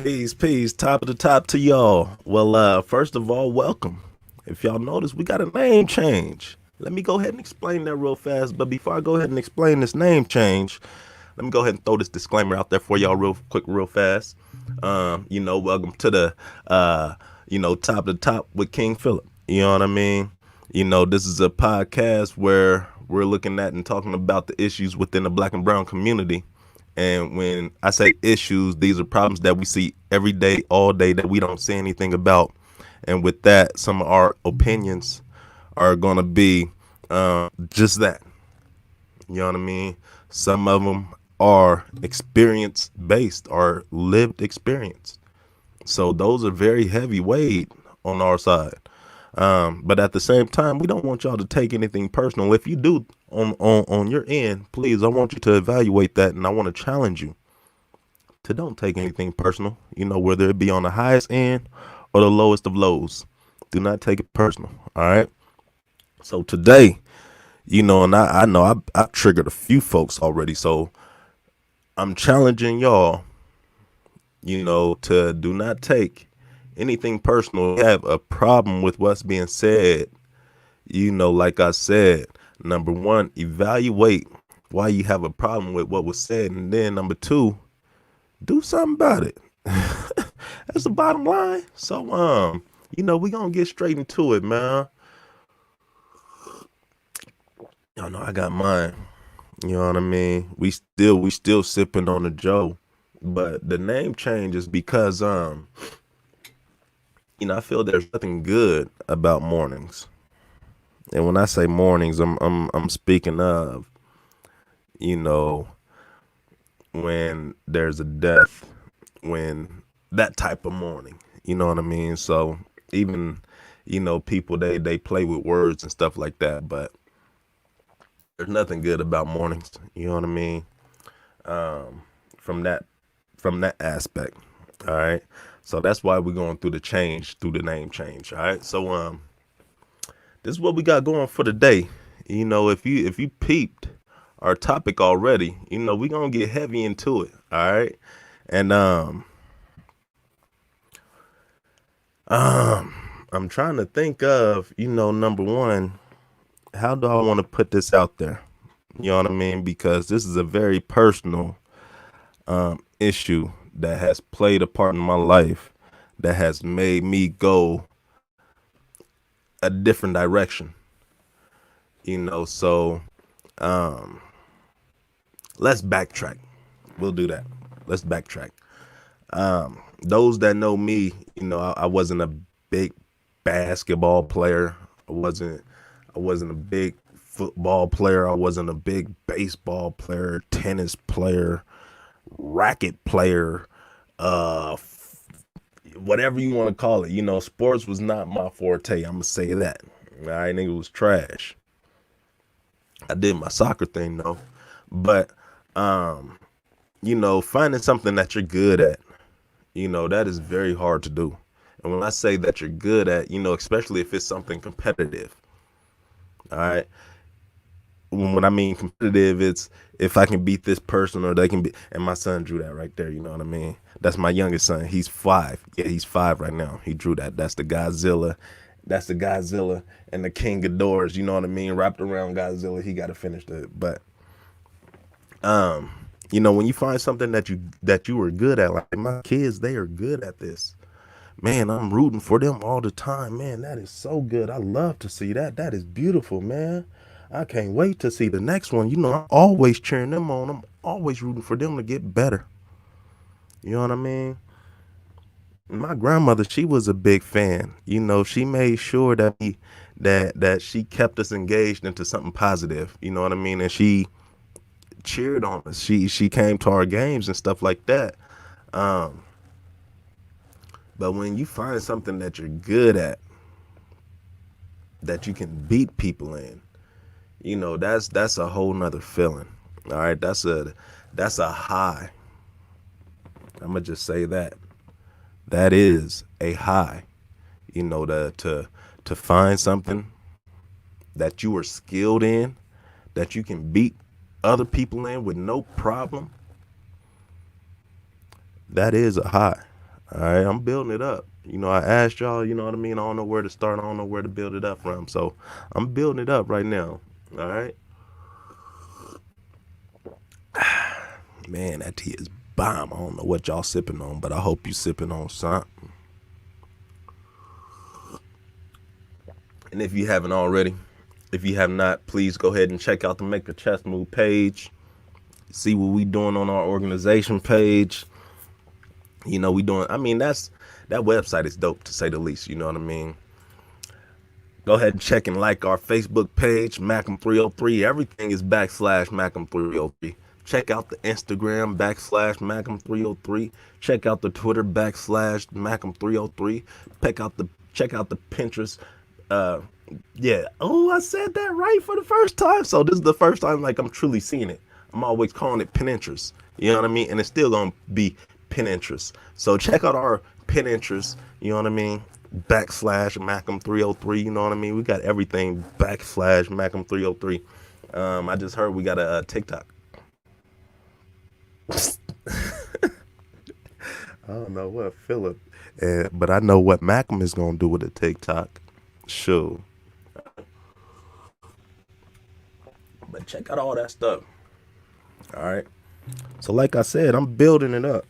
Peace. Top of the top to y'all. Well, first of all, welcome. If y'all notice, we got a name change. Let me go ahead and explain that real fast. But before I go ahead and explain this name change, let me go ahead and throw this disclaimer out there for y'all real quick, real fast. Welcome to the, top of the top with King Phillip. You know what I mean? This is a podcast where we're looking at and talking about the issues within the black and brown community. And when I say issues, these are problems that we see every day, all day, that we don't say anything about. And with that, some of our opinions are going to be just that. You know what I mean? Some of them are experience based or lived experience. So those are very heavy weight on our side. But at the same time, we don't want y'all to take anything personal. If you do on your end, please, I want you to evaluate that, and I want to challenge you to don't take anything personal, whether it be on the highest end or the lowest of lows. Do not take it personal. All right. So today, and I know I've triggered a few folks already. So I'm challenging y'all, to do not take anything personal. You have a problem with what's being said. Like I said, number one, evaluate why you have a problem with what was said. And then number two, do something about it. That's the bottom line. So, we gonna get straight into it, man. Y'all know I got mine. You know what I mean? We still sipping on the Joe. But the name change is because I feel there's nothing good about mornings. And when I say mornings, I'm speaking of, you know, when there's a death, when that type of morning. You know what I mean? So even, people they play with words and stuff like that, but there's nothing good about mornings. You know what I mean? From that aspect. All right. So that's why we're going through the name change. All right. So this is what we got going for today. If you peeped our topic already, we're gonna get heavy into it. All right. And I'm trying to think of, number one, how do I want to put this out there? You know what I mean? Because this is a very personal issue that has played a part in my life that has made me go a different direction. So um, let's backtrack. We'll do that. Let's backtrack. Those that know me, I wasn't a big basketball player. I wasn't a big football player. I wasn't a big baseball player, tennis player, racket player, whatever you want to call it. Sports was not my forte. I'm gonna say that. I think it was trash. I did my soccer thing though, but finding something that you're good at, that is very hard to do. And when I say that you're good at, especially if it's something competitive, all right. When I mean competitive, it's if I can beat this person or they can be. And my son drew that right there. You know what I mean? That's my youngest son. He's 5. Yeah, he's 5 right now. He drew that. That's the Godzilla. That's the Godzilla and the King of Doors. You know what I mean? Wrapped around Godzilla. He got to finish that. But when you find something that you were good at, like my kids, they are good at this. Man, I'm rooting for them all the time. Man, that is so good. I love to see that. That is beautiful, man. I can't wait to see the next one. I'm always cheering them on. I'm always rooting for them to get better. You know what I mean? My grandmother, she was a big fan. She made sure that she kept us engaged into something positive. You know what I mean? And she cheered on us. She came to our games and stuff like that. Um, but when you find something that you're good at, that you can beat people in, that's a whole nother feeling. All right, that's a high. I'm gonna just say that is a high. To find something that you are skilled in, that you can beat other people in with no problem. That is a high. All right, I'm building it up. I asked y'all, you know what I mean? I don't know where to start. I don't know where to build it up from. So I'm building it up right now. All right. Man, that tea is bomb. I don't know what y'all sipping on, but I hope you sipping on something. And if you haven't already, if you have not, please go ahead and check out the Make a Chess Move page. See what we doing on our organization page. We doing. I mean, that website is dope to say the least. You know what I mean. Go ahead and check and like our Facebook page, Macam303. Everything is backslash Macam303. Check out the Instagram backslash Macam303. Check out the Twitter backslash Macam303. Check out the Pinterest. Uh, yeah. Oh, I said that right for the first time. So this is the first time like I'm truly seeing it. I'm always calling it Pinterest. You know what I mean? And it's still gonna be Pinterest. So check out our Pinterest. You know what I mean? Backslash Macam303. You know what I mean? We got everything backslash Macam303. I just heard we got a TikTok. I don't know what Phillip, but I know what Macam is gonna do with a TikTok. Sure, but check out all that stuff. All right. So like I said, I'm building it up.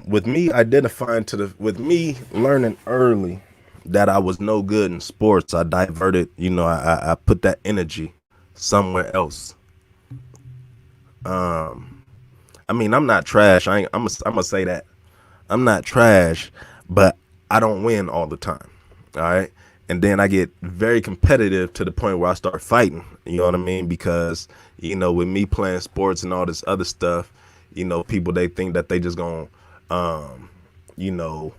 With me identifying with me learning early that I was no good in sports, I diverted. I put that energy somewhere else. I mean, I'm not trash. I'm gonna say that I'm not trash, but I don't win all the time. All right. And then I get very competitive to the point where I start fighting. You know what I mean? Because, with me playing sports and all this other stuff, people, they think that they just gonna, you know,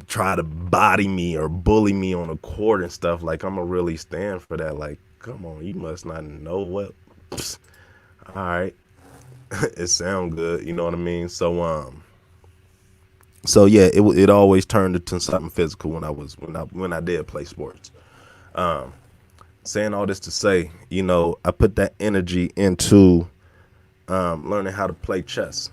try to body me or bully me on the court and stuff. Like, I'm gonna really stand for that. Like, come on, you must not know what. Psst. All right. It sound good. You know what I mean? So yeah, it always turned into something physical when I did play sports. Saying all this to say, I put that energy into learning how to play chess.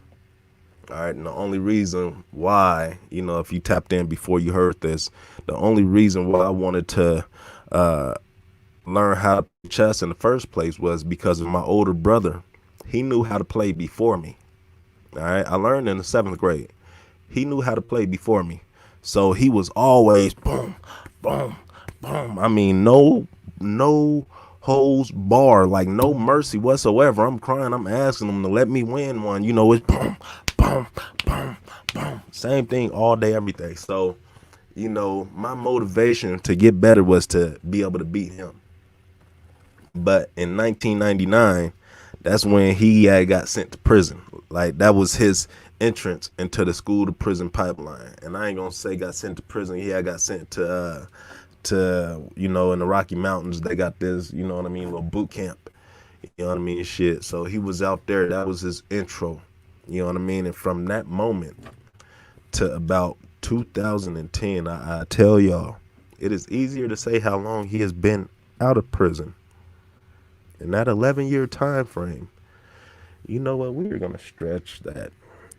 All right, and the only reason why, if you tapped in before you heard this, the only reason why I wanted to learn how to play chess in the first place was because of my older brother. He knew how to play before me. All right, I learned in the 7th grade. He knew how to play before me. So he was always boom, boom, boom. I mean, no holds bar, like no mercy whatsoever. I'm crying. I'm asking him to let me win one. It's boom, boom, boom, boom. Same thing all day, every day. So, my motivation to get better was to be able to beat him. But in 1999, that's when he had got sent to prison. Like, that was his entrance into the school to prison pipeline. And I ain't gonna say got sent to prison. He had got sent to in the Rocky Mountains. They got this, you know what I mean, little boot camp. You know what I mean? Shit. So he was out there. That was his intro. You know what I mean? And from that moment to about 2010, I tell y'all, it is easier to say how long he has been out of prison. In that 11-year time frame, you know what? We're going to stretch that.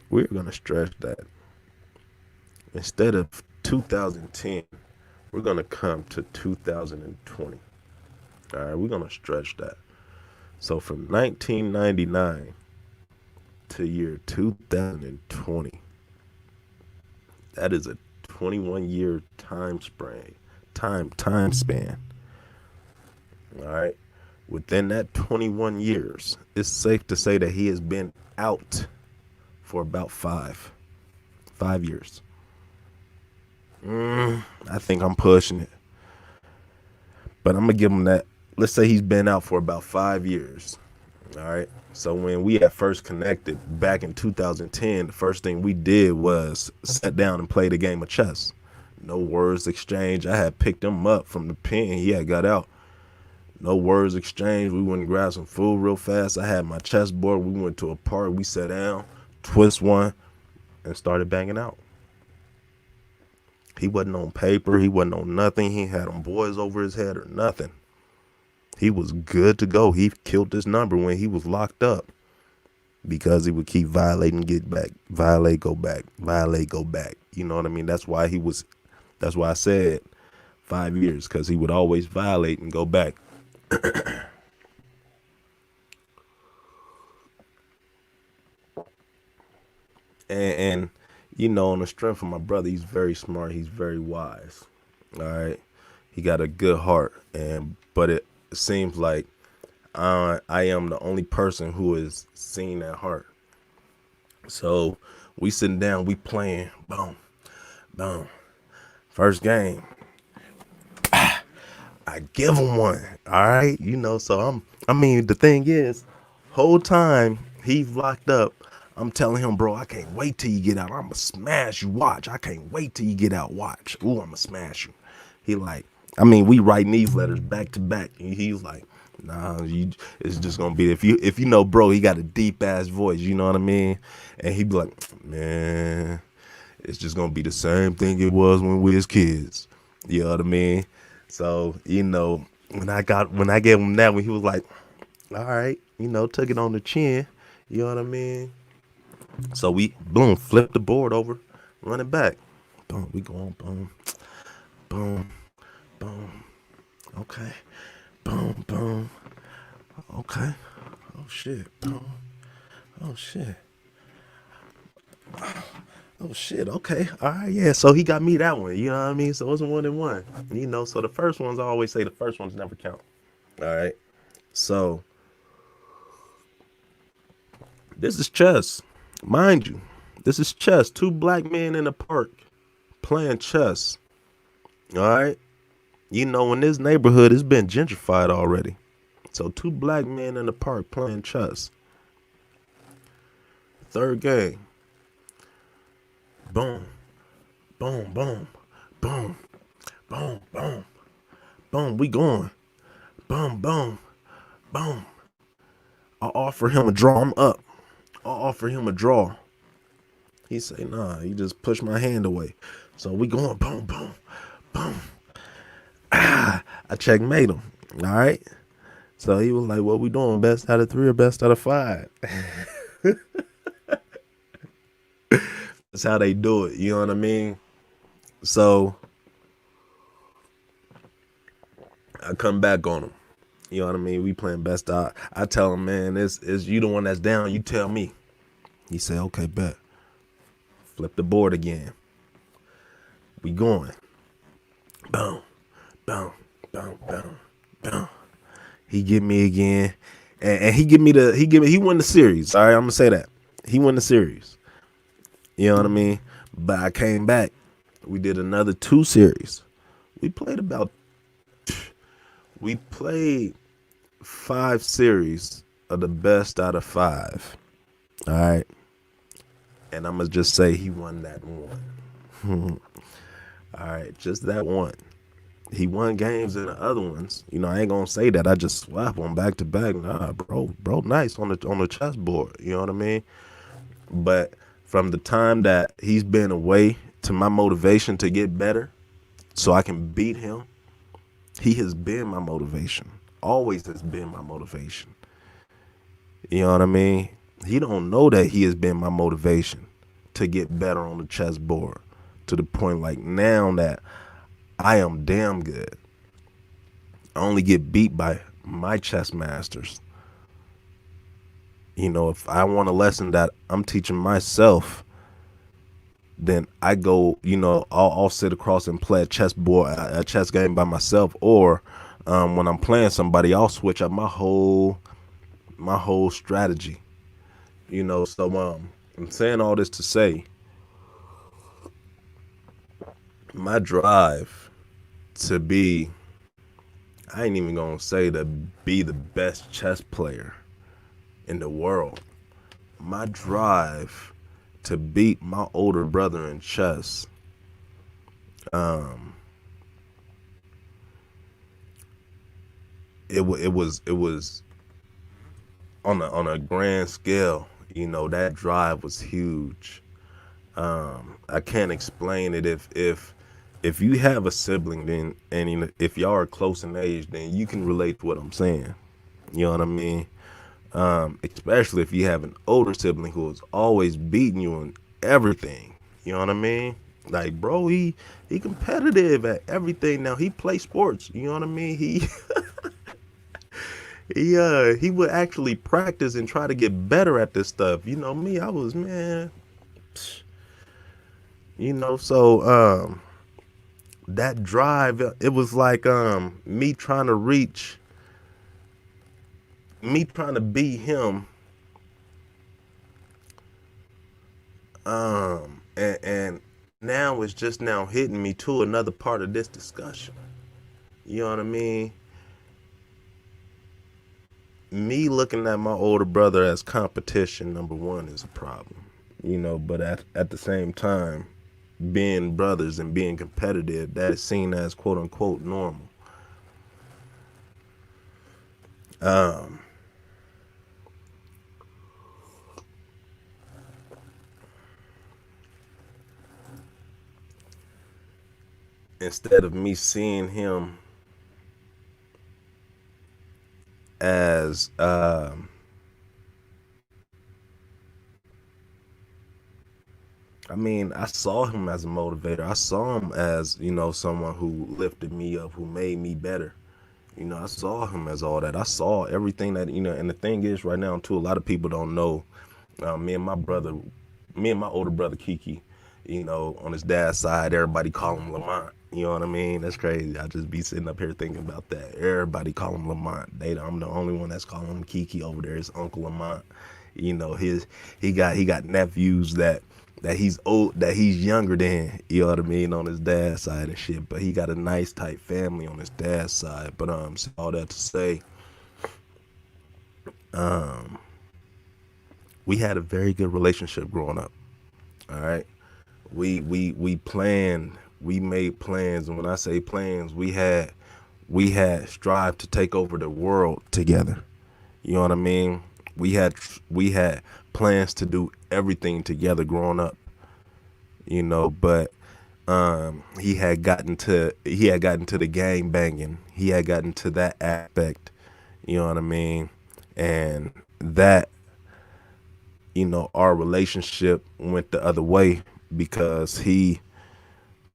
We're going to stretch that. Instead of 2010, we're going to come to 2020. All right, we're going to stretch that. So from 1999 to year 2020, that is a 21-year time span. All right. Within that 21 years, it's safe to say that he has been out for about 5 years. I think I'm pushing it, but I'm gonna give him that. Let's say he's been out for about 5 years. All right. So when we had first connected back in 2010, the first thing we did was sat down and played a game of chess. No words exchanged. I had picked him up from the pen. He had got out. No words exchanged. We went and grabbed some food real fast. I had my chessboard. We went to a park. We sat down, twist one, and started banging out. He wasn't on paper. He wasn't on nothing. He had them boys over his head or nothing. He was good to go. He killed this number when he was locked up. because he would keep violating, get back, violate, go back, violate, go back. You know what I mean? That's why I said 5 years, because he would always violate and go back. And on the strength of my brother, he's very smart. He's very wise. All right. He got a good heart. But it seems like I am the only person who has seen that heart. So we sitting down, we playing, boom, boom. First game, I give him one. All right, So I mean, the thing is, whole time he's locked up, I'm telling him, bro, I can't wait till you get out. I'ma smash you. Watch. I can't wait till you get out. Watch. Ooh, I'ma smash you. He like, I mean, we writing these letters back to back. And he's like, nah, it's just gonna be if you know, bro, he got a deep ass voice. You know what I mean? And he be like, man, it's just gonna be the same thing it was when we was kids. You know what I mean? So when I gave him that one, he was like, all right, took it on the chin. You know what I mean? So we boom, flip the board over, run it back. Boom, we go on, boom, boom, boom. Okay, boom, boom. Okay. Oh shit. Boom. Oh shit. Oh shit. Okay. All right. Yeah. So he got me that one. You know what I mean? So it wasn't 1-1. So the first ones, I always say the first ones never count. All right. So this is chess, mind you. This is chess. Two black men in a park playing chess. All right. In this neighborhood, it's been gentrified already. So two black men in the park playing chess. Third game. Boom, boom, boom, boom, boom, boom, boom. We going. Boom, boom, boom. I offer him a draw. I'm up. I offer him a draw. He say, nah. He just pushed my hand away. So we going. Boom, boom, boom. I checkmate him. All right. So he was like, what we doing? Best out of 3 or best out of 5? That's how they do it. You know what I mean? So I come back on him. You know what I mean? We playing best out. I tell him, man, it's you the one that's down. You tell me. He said, okay, bet. Flip the board again. We going. Boom, boom, boom, boom, boom. He get me again, and he won the series. All right, I'm gonna say that he won the series. You know what I mean? But I came back. We did another 2 series. We played 5 series of the best out of 5. All right. And I'm going to just say he won that one. All right. Just that one. He won games in the other ones. I ain't going to say that I just swap on back to back. Nah, bro, nice on the chessboard. You know what I mean? But from the time that he's been away to my motivation to get better so I can beat him, he has been my motivation. Always has been my motivation. You know what I mean? He don't know that he has been my motivation to get better on the chessboard to the point like now that I am damn good. I only get beat by my chess masters. If I want a lesson that I'm teaching myself, then I go, I'll sit across and play a chess game by myself, or when I'm playing somebody, I'll switch up my whole strategy. So I'm saying all this to say, my drive to be, I ain't even gonna say to be the best chess player in the world. My drive to beat my older brother in chess, it was on a grand scale. That drive was huge. I can't explain it. If you have a sibling, then if y'all are close in age, then you can relate to what I'm saying. You know what I mean? Especially if you have an older sibling who is always beating you in everything. You know what I mean? Like, bro, he competitive at everything. Now he play sports. You know what I mean? He would actually practice and try to get better at this stuff. You know me, I was man. You know, so that drive, it was like me trying to be him, and now it's just now hitting me to another part of this discussion. You know what I mean? Me looking at my older brother as competition, number one, is a problem. You know, but at the same time, being brothers and being competitive, that is seen as quote unquote normal. Instead of me seeing him as I mean, I saw him as a motivator. I saw him as, you know, someone who lifted me up, who made me better. You know, I saw him as all that. I saw everything that, you know, and the thing is right now too, a lot of people don't know, me and my brother, me and my older brother Kiki, you know, on his dad's side, everybody call him Lamont. You know what I mean? That's crazy. I just be sitting up here thinking about that. Everybody call him Lamont. I'm the only one that's calling him Kiki over there. It's Uncle Lamont. You know, he got nephews that he's old, that he's younger than, you know what I mean, on his dad's side and shit. But he got a nice tight family on his dad's side. But so all that to say, we had a very good relationship growing up. All right. We planned, we made plans, and when I say plans, we had strive to take over the world together. You know what I mean? We had plans to do everything together growing up. You know, but he had gotten to the gang banging. He had gotten to that aspect. You know what I mean? And that, you know, our relationship went the other way because he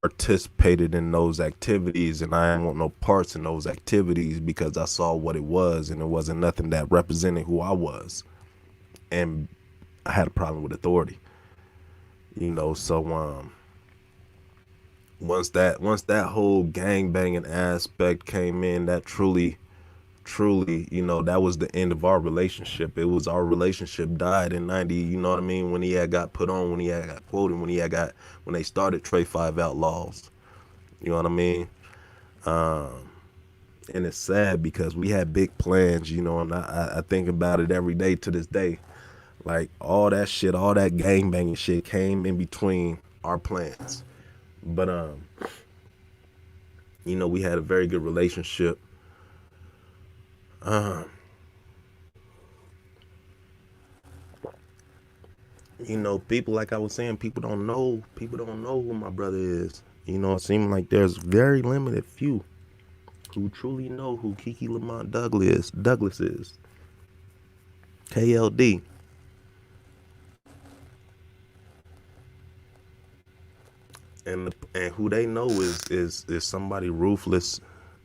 participated in those activities and I didn't want no parts in those activities because I saw what it was and it wasn't nothing that represented who I was. And I had a problem with authority. You know, so once that whole gang banging aspect came in, that truly, you know, that was the end of our relationship. It was our relationship died in 90, you know what I mean, when he had got put on, when he had got quoted, when they started Trey 5 Outlaws. You know what I mean? And it's sad because we had big plans, you know, and I think about it every day to this day. Like all that shit, all that gang banging shit came in between our plans. But you know, we had a very good relationship. You know, people, like I was saying, people don't know who my brother is. You know, it seems like there's very limited few who truly know who Kiki Lamont Douglas is. KLD. And who they know is somebody ruthless.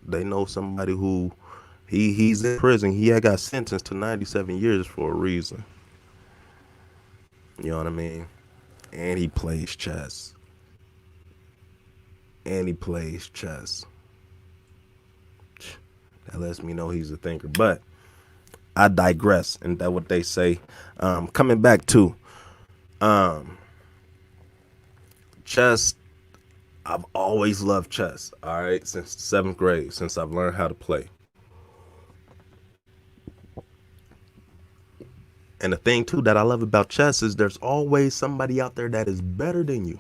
They know somebody who he's in prison. He had got sentenced to 97 years for a reason. You know what I mean? And he plays chess. And he plays chess. That lets me know he's a thinker. But I digress, and that what they say. Coming back to chess, I've always loved chess. All right, since seventh grade, since I've learned how to play. And the thing too that I love about chess is there's always somebody out there that is better than you.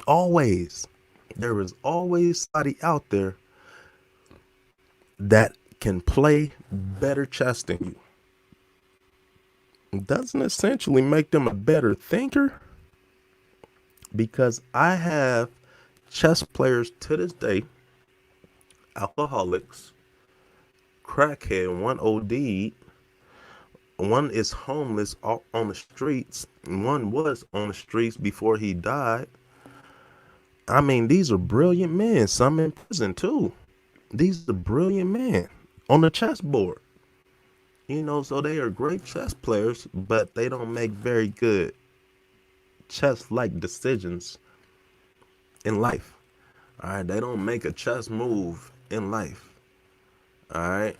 Always. There is always somebody out there that can play better chess than you. It doesn't essentially make them a better thinker because I have chess players to this day, alcoholics, crackhead, one OD, One is homeless on the streets, and one was on the streets before he died. I mean, these are brilliant men. Some in prison too. These are brilliant men on the chessboard. So they are great chess players, but they don't make very good chess-like decisions in life. All right, they don't make a chess move in life. All right,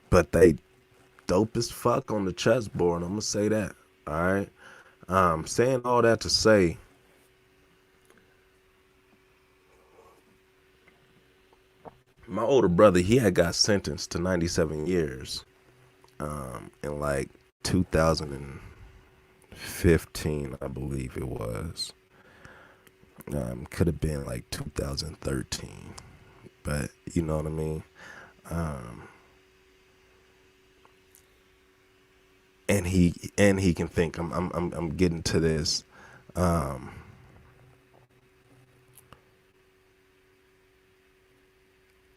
but they dope as fuck on the chessboard. I'm gonna say that. All right, saying all that to say, my older brother, he had got sentenced to 97 years, in like 2015, I believe it was. Could have been like 2013, but you know what I mean. Um, and he can think. I'm getting to this. Um,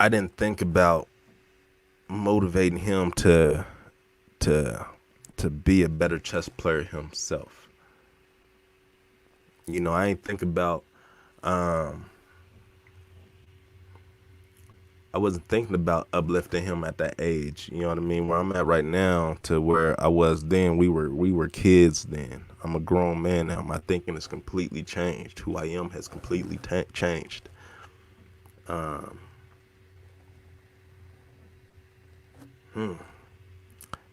I didn't think about motivating him to to be a better chess player himself. I ain't think about. Um, I wasn't thinking about uplifting him at that age. You know what I mean? Where I'm at right now to where I was then. We were kids then. I'm a grown man now. My thinking has completely changed. Who I am has completely changed. Um, hmm.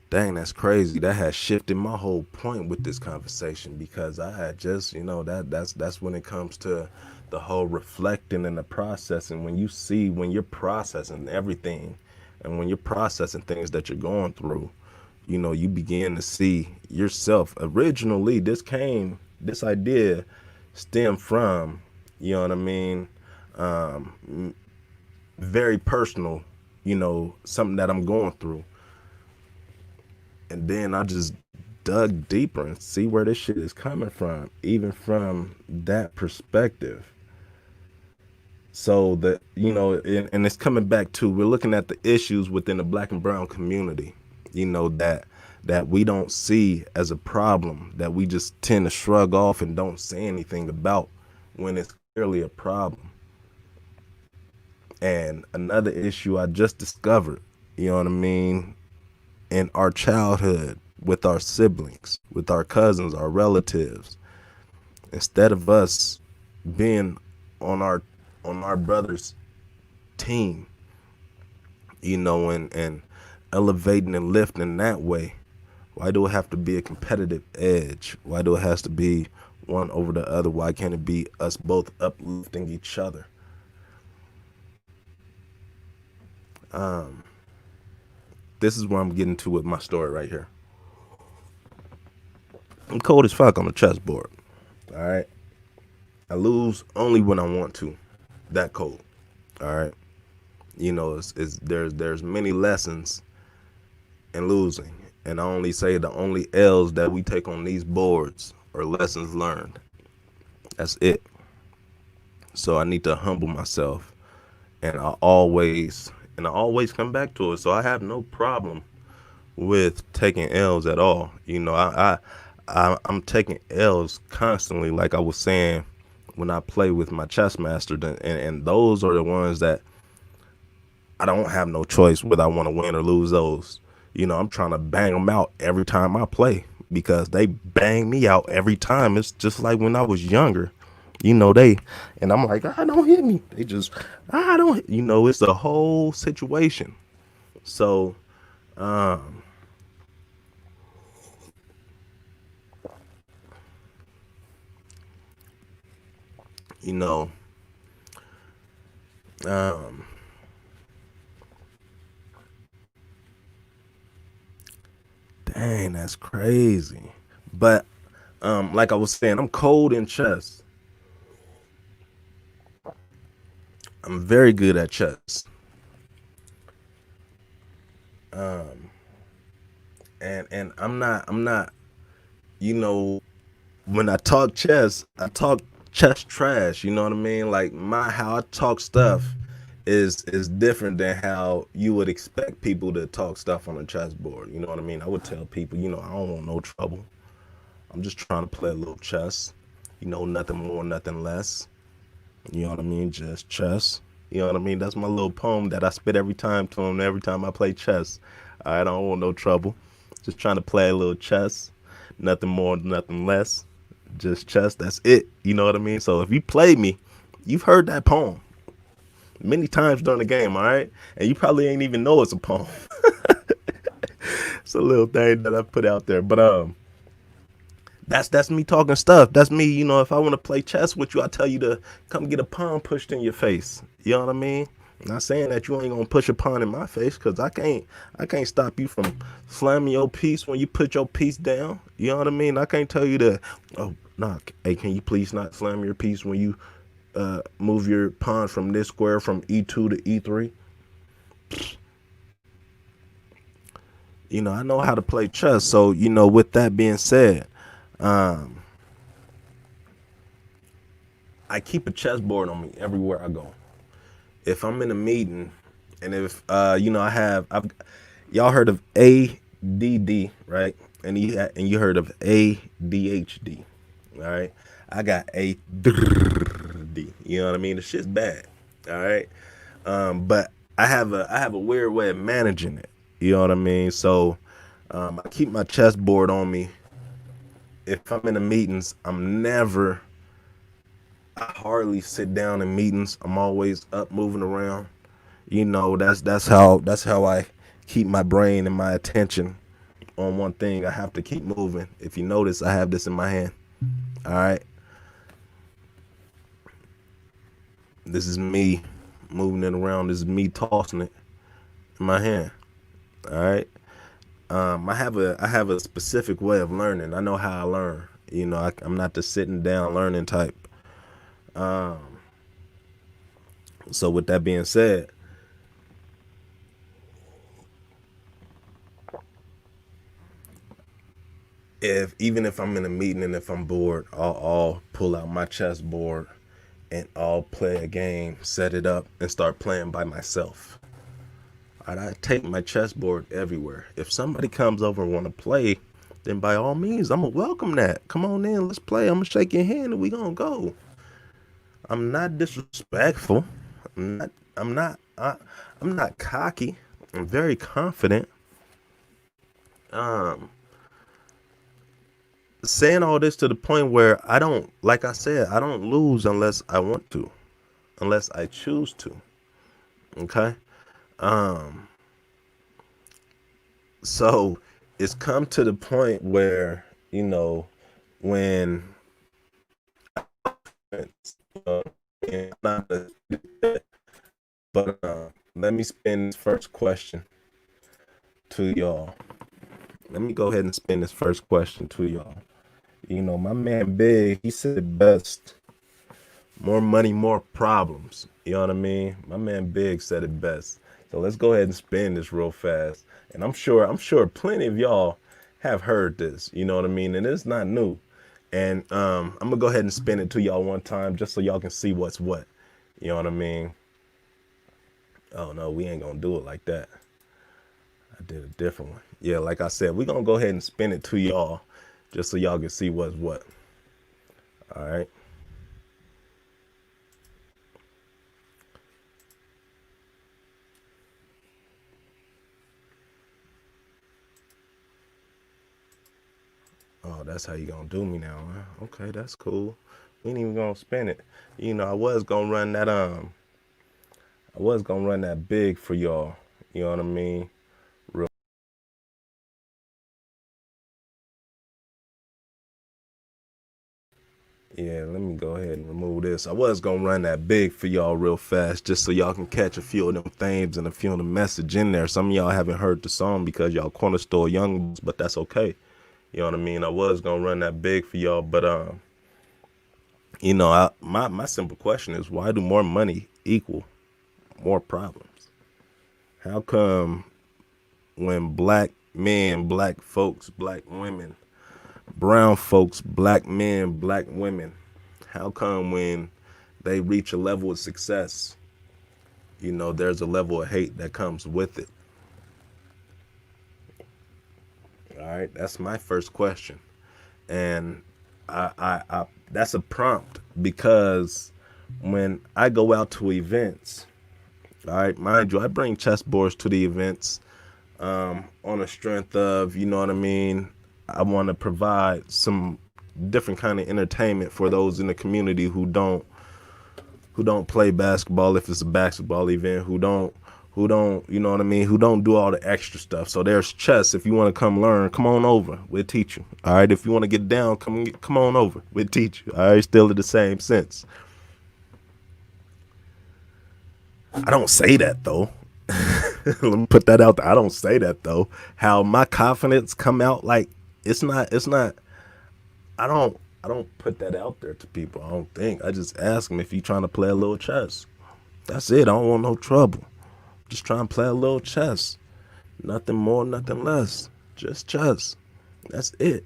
Dang, that's crazy. That has shifted my whole point with this conversation because I had just, that's when it comes to the whole reflecting and the processing. When you're processing everything and when you're processing things that you're going through, you begin to see yourself. Originally, this idea stemmed from, you know what I mean, very personal, something that I'm going through. And then I just dug deeper and see where this shit is coming from, even from that perspective. So that and it's coming back to we're looking at the issues within the black and brown community, that we don't see as a problem, that we just tend to shrug off and don't say anything about when it's clearly a problem. And another issue I just discovered, you know what I mean, in our childhood with our siblings, with our cousins, our relatives, instead of us being on our brother's team, and elevating and lifting that way, why do it have to be a competitive edge? Why do it has to be one over the other? Why can't it be us both uplifting each other? Um, this is where I'm getting to with my story right here. I'm cold as fuck on the chessboard. All right. I lose only when I want to. That cold. All right. There's many lessons in losing, and I only say the only L's that we take on these boards are lessons learned. That's it. So I need to humble myself, and I always come back to it. So I have no problem with taking L's at all. I'm taking L's constantly, like I was saying when I play with my chess master, and those are the ones that I don't have no choice whether I want to win or lose those. I'm trying to bang them out every time I play because they bang me out every time. It's just like when I was younger, and I'm like, don't hit me. They just, don't, it's a whole situation. So, um, you know, um, dang, that's crazy. But, like I was saying, I'm cold in chess. I'm very good at chess. Um, and I'm not, you know, when I talk chess trash, you know what I mean? Like how I talk stuff is different than how you would expect people to talk stuff on a chessboard. You know what I mean? I would tell people, I don't want no trouble. I'm just trying to play a little chess. Nothing more, nothing less. You know what I mean? Just chess. You know what I mean? That's my little poem that I spit every time to him, every time I play chess. I don't want no trouble. Just trying to play a little chess. Nothing more, nothing less. Just chess. That's it. You know what I mean? So if you play me, you've heard that poem many times during the game, all right? And you probably ain't even know it's a poem. It's a little thing that I put out there. But that's me talking stuff. That's me, if I want to play chess with you, I tell you to come get a pawn pushed in your face. You know what I mean? Not saying that you ain't gonna push a pawn in my face, cause I can't stop you from slamming your piece when you put your piece down. You know what I mean? I can't tell you to, oh, nah, hey, can you please not slam your piece when you move your pawn from this square from E2 to E3. I know how to play chess. So, with that being said, um, I keep a chessboard on me everywhere I go. If I'm in a meeting, and if y'all heard of ADD, right? And you heard of ADHD, all right? I got ADD. You know what I mean? The shit's bad, all right. But I have a weird way of managing it. You know what I mean? So I keep my chessboard on me. If I'm in the meetings, I hardly sit down in meetings. I'm always up moving around. That's how I keep my brain and my attention on one thing. I have to keep moving. If you notice, I have this in my hand. All right. This is me moving it around. This is me tossing it in my hand. All right. I have a specific way of learning. I know how I learn. I'm not the sitting down learning type. Um, so with that being said, if even if I'm in a meeting and if I'm bored, I'll pull out my chessboard and I'll play a game, set it up, and start playing by myself. I take my chessboard everywhere. If somebody comes over and want to play, then by all means, I'm gonna welcome that. Come on in, let's play. I'm gonna shake your hand and we gonna go. I'm not disrespectful. I'm not. I'm not. I'm not cocky. I'm very confident. Um, Saying all this to the point where I don't, like I said, I don't lose unless I want to, unless I choose to. Okay. Um, so it's come to the point where when uh, not but let me spin this first question to y'all. Let me go ahead and spin this first question to y'all. My man Big, he said it best. More money, more problems. You know what I mean? My man Big said it best. So let's go ahead and spin this real fast. And I'm sure plenty of y'all have heard this. You know what I mean? And it's not new. And I'm gonna go ahead and spin it to y'all one time just so y'all can see what's what. You know what I mean? Oh no, we ain't gonna do it like that. I did a different one. Yeah, like I said, we're gonna go ahead and spin it to y'all just so y'all can see what's what. All right. Oh, that's how you gonna do me now, huh? Okay, that's cool. We ain't even gonna spin it. I was gonna run that big for y'all. You know what I mean? Real. Yeah, let me go ahead and remove this. I was gonna run that big for y'all real fast, just so y'all can catch a few of them themes and a few of the message in there. Some of y'all haven't heard the song because y'all corner store young, but that's okay. You know what I mean? I was gonna run that big for y'all, but my simple question is, why do more money equal more problems? How come when black men, black folks, black women, brown folks, black men, black women, how come when they reach a level of success, there's a level of hate that comes with it. All right, that's my first question. And I that's a prompt because when I go out to events, all right, mind you, I bring chessboards to the events on the strength of, you know what I mean? I want to provide some different kind of entertainment for those in the community who don't play basketball if it's a basketball event, who don't, you know what I mean, who don't do all the extra stuff. So there's chess. If you want to come learn, come on over. We'll teach you. All right. If you want to get down, come on over. We'll teach you. All right. Still in the same sense. I don't say that though. Let me put that out there. I don't say that though. How my confidence come out, like it's not I don't put that out there to people. I don't think. I just ask them if you trying to play a little chess. That's it. I don't want no trouble. Just try and play a little chess. Nothing more, nothing less. Just chess. That's it.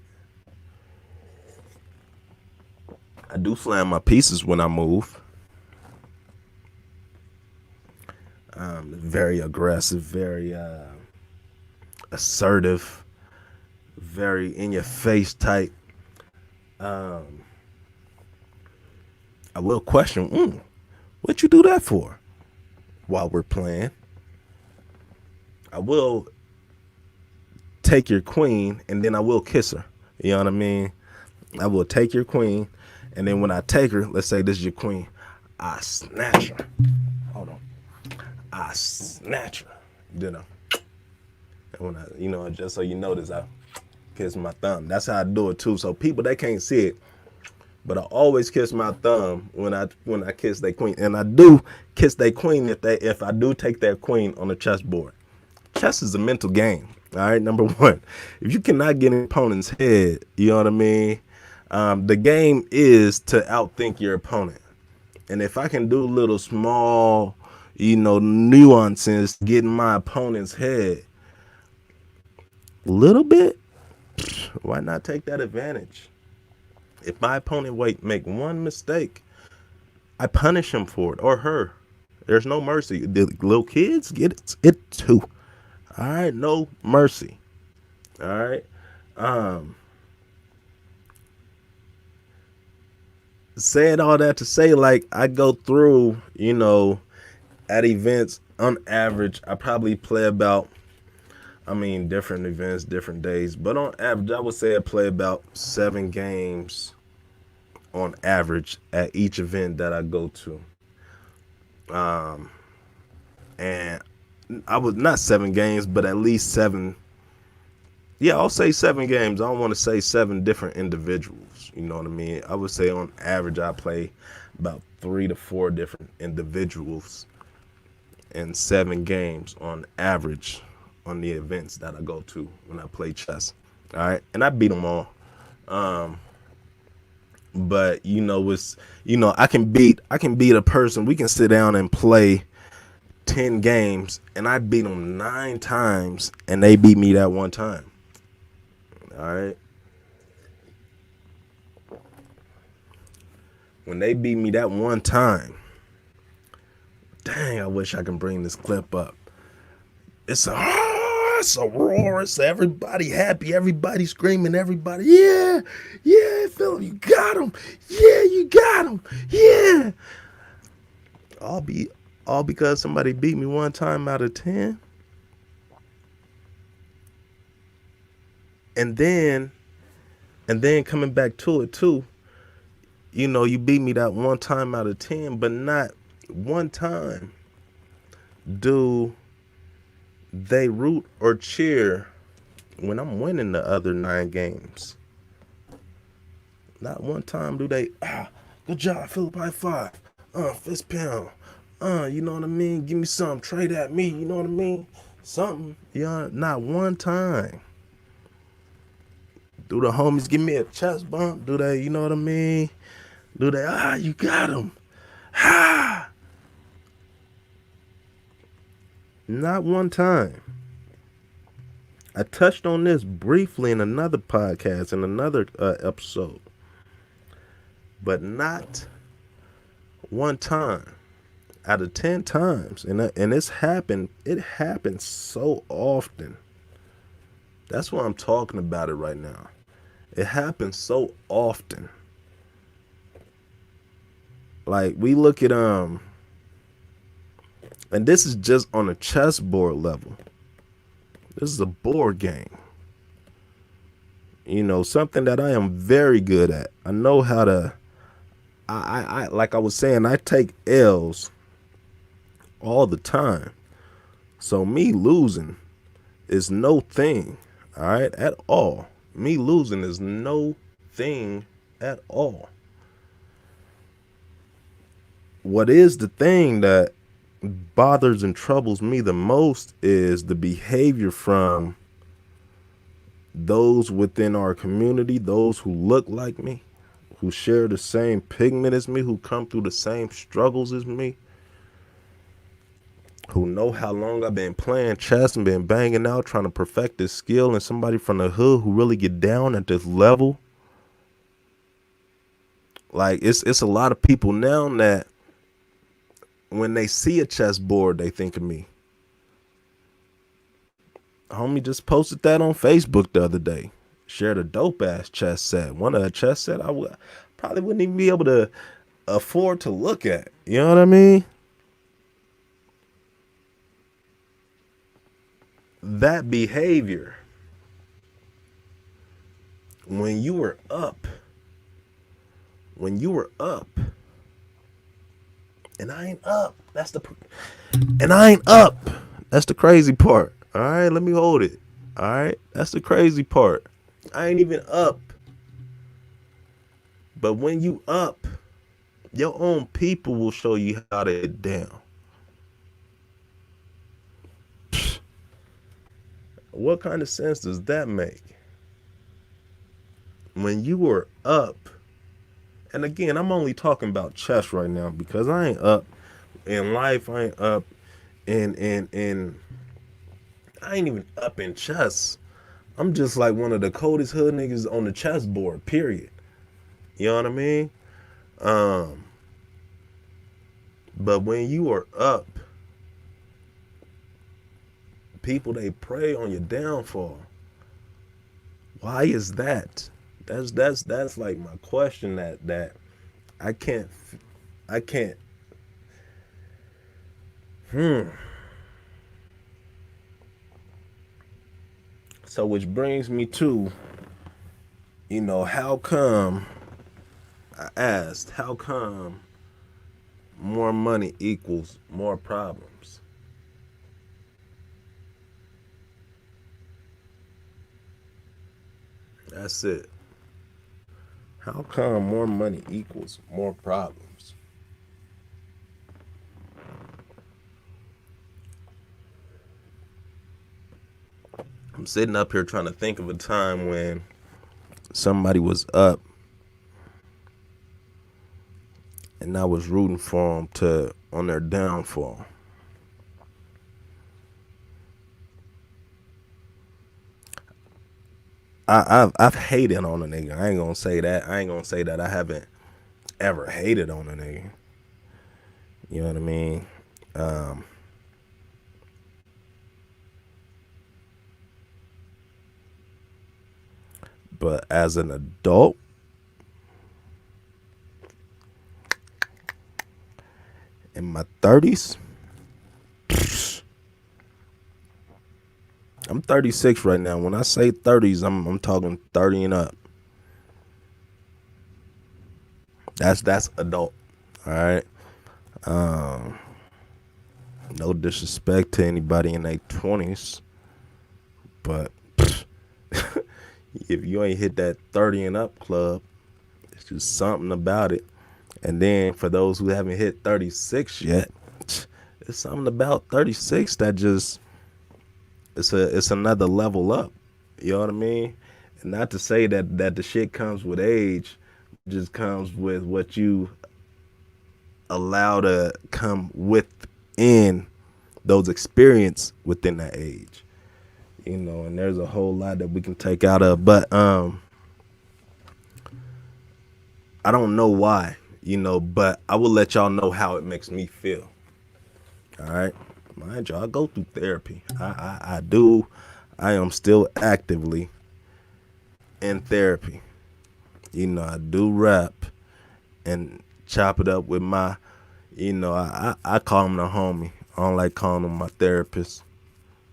I do slam my pieces when I move. Very aggressive, very assertive, very in your face type. I will question, what you do that for while we're playing? I will take your queen and then I will kiss her. You know what I mean? I will take your queen and then when I take her, let's say this is your queen, I snatch her. Hold on. I snatch her. And when just so you notice, I kiss my thumb. That's how I do it too. So people, they can't see it, but I always kiss my thumb when I kiss their queen, and I do kiss their queen if I do take their queen on the chessboard. Chess is a mental game. All right, number one, if you cannot get an opponent's head, you know what I mean. The game is to outthink your opponent, and if I can do little small, nuances, getting my opponent's head a little bit, why not take that advantage? If my opponent make one mistake, I punish him for it or her. There's no mercy. The little kids get it too. All right, no mercy. All right. Saying all that to say, like, I go through, at events, on average, I probably play about, different events, different days, but on average, I would say I play about 7 games on average at each event that I go to. And I was not 7 games, but at least 7. Yeah, I'll say 7 games. I don't want to say 7 different individuals. You know what I mean? I would say on average, I play about 3 to 4 different individuals in 7 games on average on the events that I go to when I play chess. All right. And I beat them all. But I can beat a person. We can sit down and play 10 games and I beat them 9 times and they beat me that one time. All right. When they beat me that one time, dang, I wish I can bring this clip up. It's a roar. It's everybody happy, everybody screaming, everybody, yeah, Phillip, you got him. Yeah, you got him. Yeah. All because somebody beat me one time out of 10. And then coming back to it too, you beat me that one time out of 10, but not one time do they root or cheer when I'm winning the other 9 games. Not one time do they, good job, Phillip, high five, fist pound, you know what I mean? Give me something, trade at me, you know what I mean? Something, not one time. Do the homies give me a chest bump? Do they, you know what I mean? Do they, you got him. Not one time. I touched on this briefly in another podcast, in another episode. But not one time. out of 10 times, and it happens so often. That's why I'm talking about it right now. It happens so often. Like we look at and this is just on a chessboard level. This is a board game. Something that I am very good at. I know how to I like I was saying, I take L's all the time. So me losing is no thing, all right, at all. Me losing is no thing at all. What is the thing that bothers and troubles me the most is the behavior from those within our community, those who look like me, who share the same pigment as me, who come through the same struggles as me, who know how long I've been playing chess and been banging out trying to perfect this skill, and somebody from the hood who really get down at this level. Like it's a lot of people now that when they see a chessboard, they think of me. Homie just posted that on Facebook the other day. Shared a dope ass chess set. One of a chess set probably wouldn't even be able to afford to look at. You know what I mean? That behavior, when you were up, and I ain't up. I ain't up. That's the crazy part. All right, let me hold it. All right, that's the crazy part. I ain't even up. But when you up, your own people will show you how to get down. What kind of sense does that make? When you were up, and again, I'm only talking about chess right now because I ain't up in life. I ain't up in I ain't even up in chess. I'm just like one of the coldest hood niggas on the chessboard, period. You know what I mean? But when you are up, people, they prey on your downfall. Why is that? That's like my question that I can't. So which brings me to, how come, I asked, how come more money equals more problems? That's it. How come more money equals more problems? I'm sitting up here trying to think of a time when somebody was up and I was rooting for them on their downfall. I've hated on a nigga. I ain't gonna say that. I haven't ever hated on a nigga. You know what I mean? But as an adult, in my 30s, I'm 36 right now. When I say 30s, I'm talking 30 and up. That's adult. All right. No disrespect to anybody in their 20s, but if you ain't hit that 30 and up club, it's just something about it. And then for those who haven't hit 36 yet, it's something about 36 that just it's another level up. You know what I mean? And not to say that the shit comes with age, just comes with what you allow to come within those experience within that age. And there's a whole lot that we can take out of, but I don't know why, but I will let y'all know how it makes me feel. All right, mind you, I go through therapy. I do. I am still actively in therapy. I do rap and chop it up with my, I call him the homie. I don't like calling him my therapist.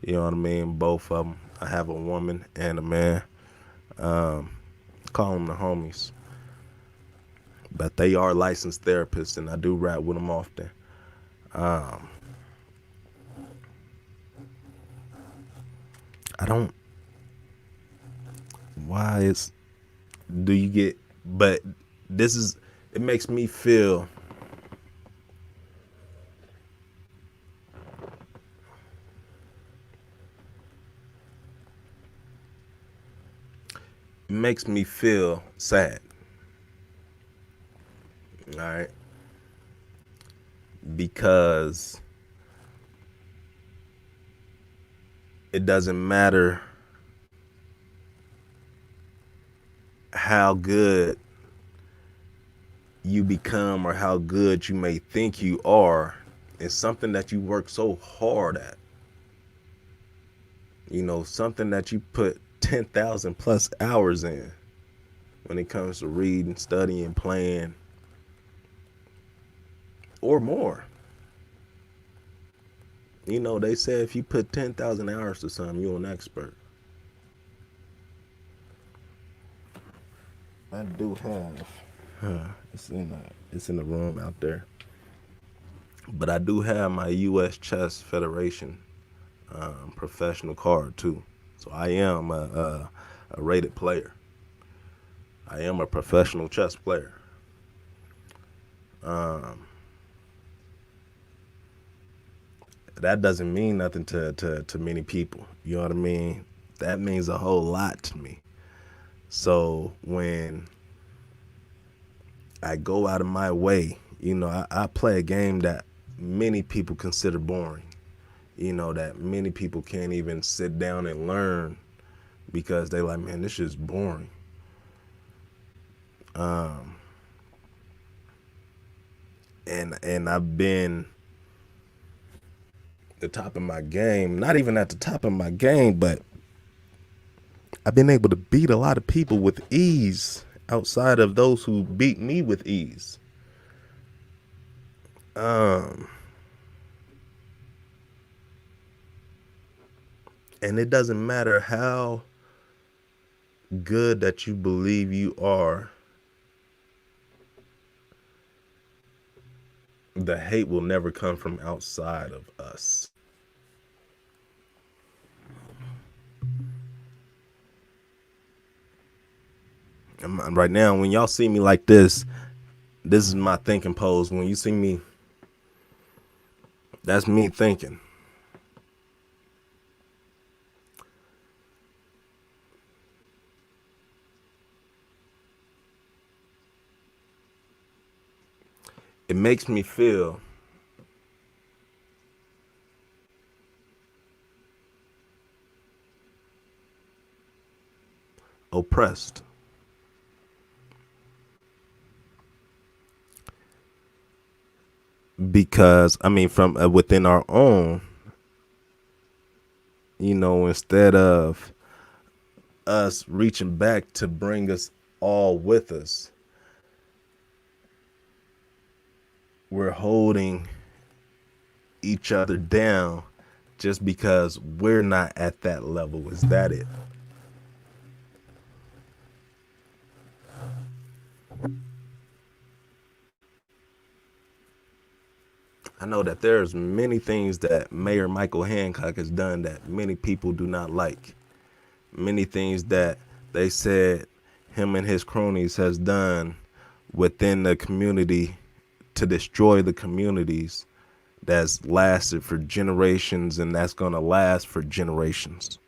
You know what I mean? Both of them. I have a woman and a man. Call them the homies. But they are licensed therapists, and I do rap with them often. Um, I don't. Why is do you get? But this is. It makes me feel. It makes me feel sad. All right, because it doesn't matter how good you become or how good you may think you are. It's something that you work so hard at. Something that you put 10,000 plus hours in when it comes to reading, studying, playing, or more. They say if you put 10,000 hours to something, you're an expert. I do have. It's in the room out there. But I do have my U.S. Chess Federation professional card too. So I am a rated player. I am a professional chess player. That doesn't mean nothing to many people. You know what I mean? That means a whole lot to me. So when I go out of my way, I play a game that many people consider boring. That many people can't even sit down and learn because they like, man, this is boring. And I've been the top of my game, not even at the top of my game, but I've been able to beat a lot of people with ease outside of those who beat me with ease. And it doesn't matter how good that you believe you are, the hate will never come from outside of us. And right now, when y'all see me like this is my thinking pose. When you see me, that's me thinking. It makes me feel oppressed. Because, I mean, from within our own, instead of us reaching back to bring us all with us, we're holding each other down just because we're not at that level. Is that it? I know that there's many things that Mayor Michael Hancock has done that many people do not like. Many things that they said him and his cronies has done within the community to destroy the communities that's lasted for generations and that's going to last for generations.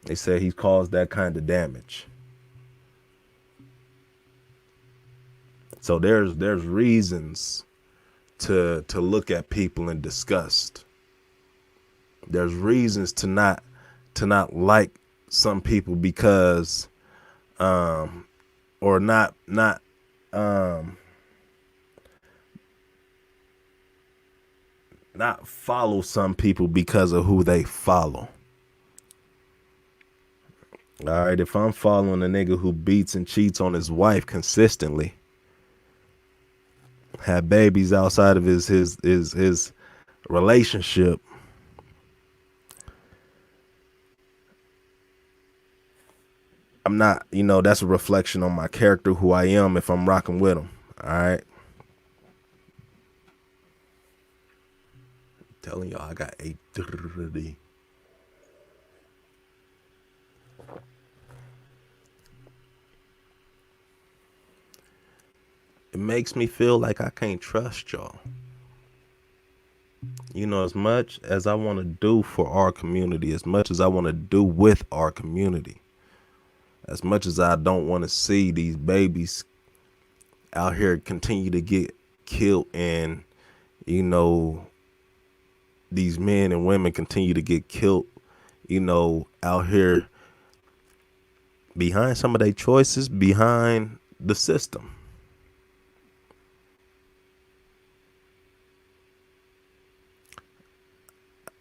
They say he's caused that kind of damage. So there's reasons to look at people in disgust. There's reasons to not like some people because or not not follow some people because of who they follow. All right, if I'm following a nigga who beats and cheats on his wife consistently, have babies outside of his relationship, I'm not, that's a reflection on my character, who I am if I'm rocking with him. All right. Telling y'all I got a dirty. It makes me feel like I can't trust y'all. As much as I want to do for our community, as much as I want to do with our community, as much as I don't want to see these babies out here continue to get killed, and these men and women continue to get killed, out here behind some of their choices, behind the system.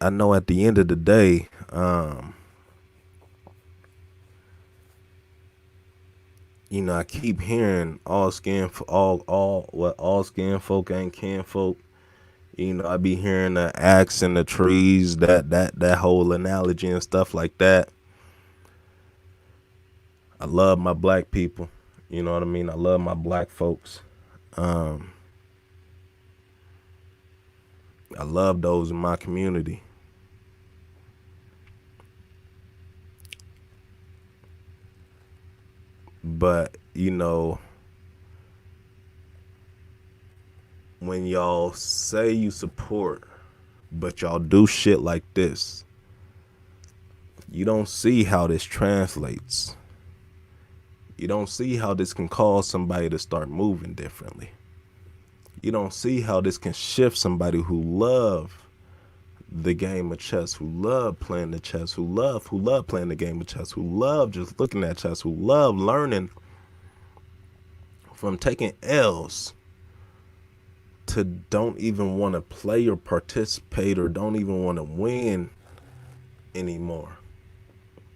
I know at the end of the day, I keep hearing all skin all skin folk ain't kin folk. I be hearing the axe and the trees, that whole analogy and stuff like that. I love my black people. You know what I mean? I love my black folks. I love those in my community. But, when y'all say you support, but y'all do shit like this, you don't see how this translates. You don't see how this can cause somebody to start moving differently. You don't see how this can shift somebody who love the game of chess, who love playing the chess, who love playing the game of chess, who love just looking at chess, who love learning from taking L's, to don't even want to play or participate, or don't even want to win anymore.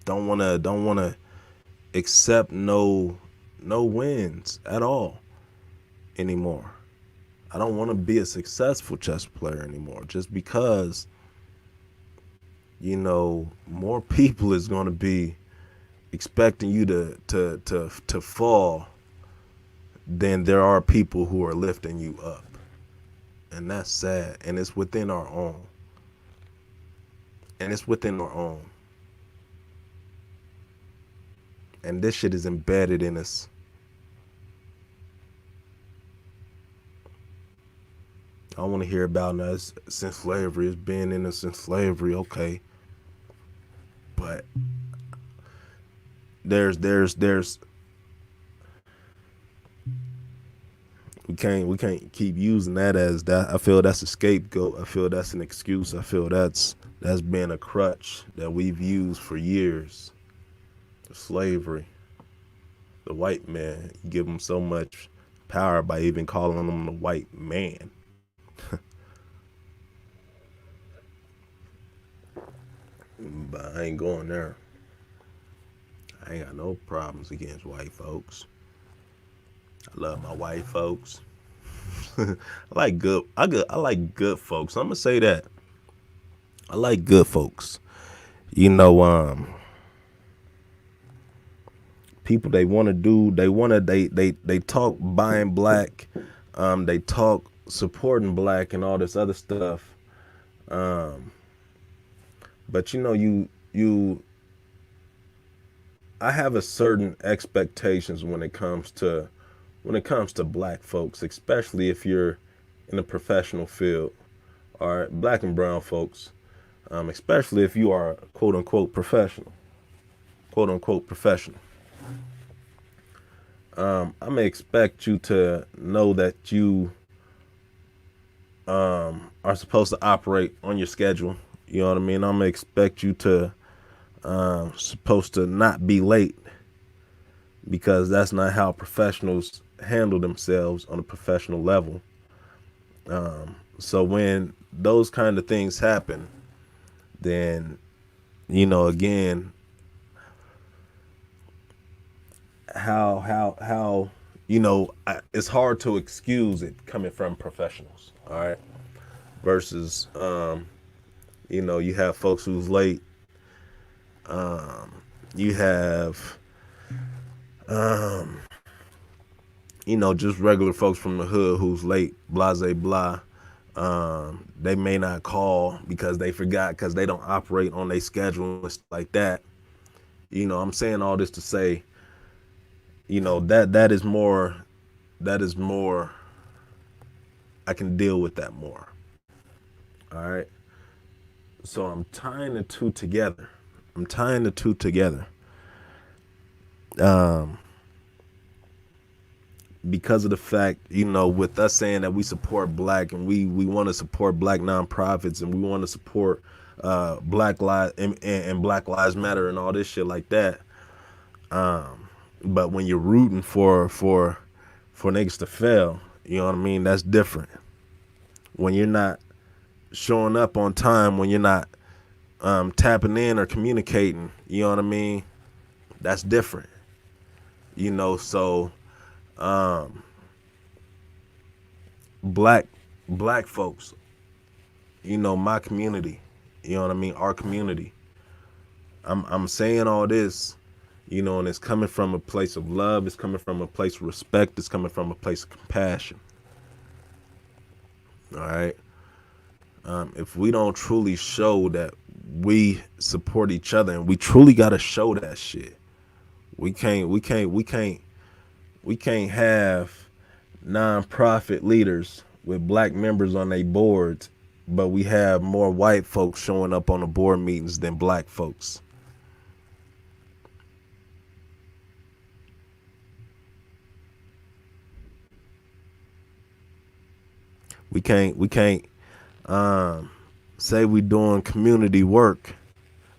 Don't want to accept no wins at all anymore. I don't want to be a successful chess player anymore, just because more people is going to be expecting you to fall than there are people who are lifting you up. And that's sad. And it's within our own. And this shit is embedded in us. I don't want to hear about us since slavery. It's been in us since slavery, okay. But there's we can't keep using that as that. I feel that's a scapegoat. I feel that's an excuse. I feel that's been a crutch that we've used for years. The slavery. The white man. You give him so much power by even calling him the white man. But I ain't going there. I ain't got no problems against white folks. I love my white folks. I like good folks. I'm gonna say that. I like good folks. People they talk buying black, they talk supporting black and all this other stuff. But I have a certain expectations when it comes to black folks, especially if you're in a professional field. All right, black and brown folks, especially if you are quote unquote professional. I may expect you to know that you are supposed to operate on your schedule. You know what I mean? I'm gonna expect you to supposed to not be late, because that's not how professionals handle themselves on a professional level. So when those kind of things happen, then again, how it's hard to excuse it coming from professionals. All right, versus you have folks who's late. You have just regular folks from the hood who's late, blase blah. They may not call because they forgot because they don't operate on their schedule and stuff like that. I'm saying all this to say, that is more I can deal with that more. All right. So I'm tying the two together. I'm tying the two together. Um, because of the fact, with us saying that we support black and we want to support black nonprofits and we want to support black lives and Black Lives Matter and all this shit like that. But when you're rooting for niggas to fail, you know what I mean? That's different. When you're not showing up on time, when you're not tapping in or communicating, you know what I mean? That's different. So black black folks, my community, you know what I mean, our community. I'm saying all this, and it's coming from a place of love, it's coming from a place of respect, it's coming from a place of compassion. All right. If we don't truly show that we support each other, and we truly gotta show that shit, we can't have nonprofit leaders with black members on their boards, but we have more white folks showing up on the board meetings than black folks. We can't say we doing community work,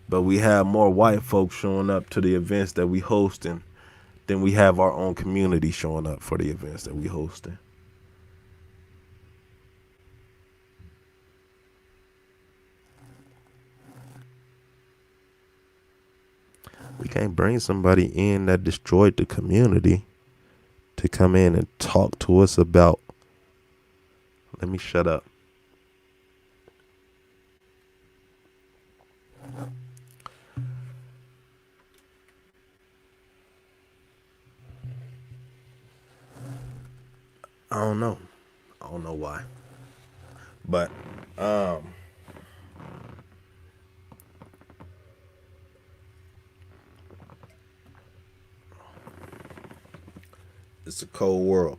but we have more white folks showing up to the events that we hosting than we have our own community showing up for the events that we hosting. We can't bring somebody in that destroyed the community to come in and talk to us about. Let me shut up. I don't know. I don't know why. But it's a cold world.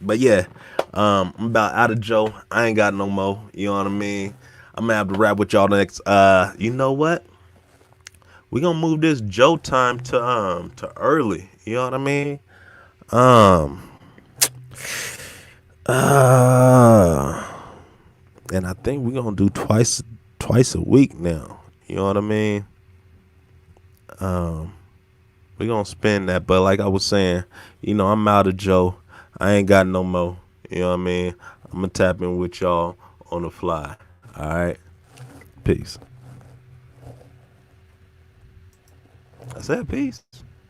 But yeah, I'm about out of Joe. I ain't got no more. You know what I mean? I'm gonna have to rap with y'all next. You know what? We gonna move this Joe time to early. You know what I mean? Um uh and I think we gonna do twice a week now. You know what I mean? Um we gonna spend that, but like I was saying, I'm out of Joe. I ain't got no more. You know what I mean? I'm gonna tap in with y'all on the fly. All right. Peace. I said peace.